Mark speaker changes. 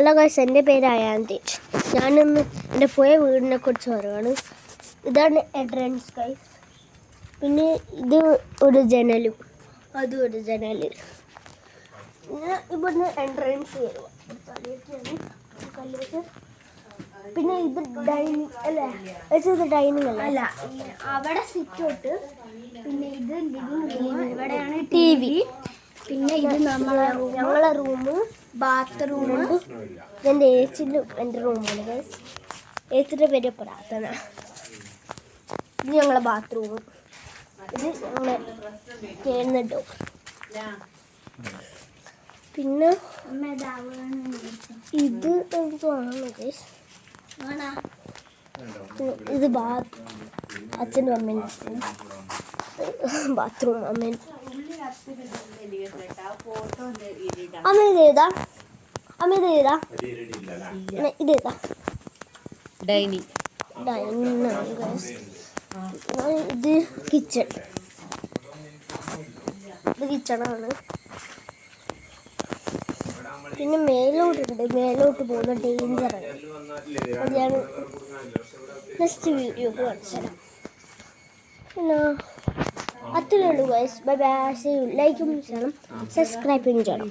Speaker 1: Hello guys, എൻ്റെ പേര് അയാന്തി. ഞാനിന്ന് എൻ്റെ പോയ വീടിനെ കുറിച്ച് പറയുകയാണ്. ഇതാണ് എൻട്രൻസ് ഗൈസ്. പിന്നെ ഇത് ഒരു ജനലും, അതും ഒരു ജനൽ. പിന്നെ ഇവിടുന്ന് എൻട്രൻസ് വരുക. പിന്നെ ഇത് ഡൈനിങ് അല്ലേ? ഇത് ഡൈനിങ് അല്ല, അവിടെ സിറ്റ് ഔട്ട്. പിന്നെ ഇത് ലിവിങ്, ഇവിടെയാണ് TV. പിന്നെ ഇത് ഞങ്ങളെ റൂം, ബാത്റൂം. എൻ്റെ ഏച്ചിൻ്റെ എൻ്റെ റൂമാണ് ഗൈസ്. ഏച്ചിൻ്റെ പേര് പ്രാർത്ഥന. ഇത് ഞങ്ങളെ ബാത്റൂം. ഇത് ഞങ്ങളെ കേറുന്നുണ്ടോ. പിന്നെ ഇത് എന്താണ് ഗൈസ്? ഇത് അച്ഛനും അമ്മേൻ്റെ ബാത്റൂം. അമ്മ ഇതേതാ? ഇതേതാ?
Speaker 2: ഡൈനിങ്.
Speaker 1: ഇത് കിച്ചൺ. ഇത് കിച്ചണാണ്. പിന്നെ മേലോട്ട് പോകുന്ന ഡേഞ്ചറാണ്. അത് ഞാൻ നെക്സ്റ്റ് വീഡിയോ കാണിച്ചു തരാം. പിന്നെ അത്രയേ ഉള്ളൂ ഗൈസ്. Bye bye. ലൈക്കും ചെയ്യണം, സബ്സ്ക്രൈബും ചെയ്യണം.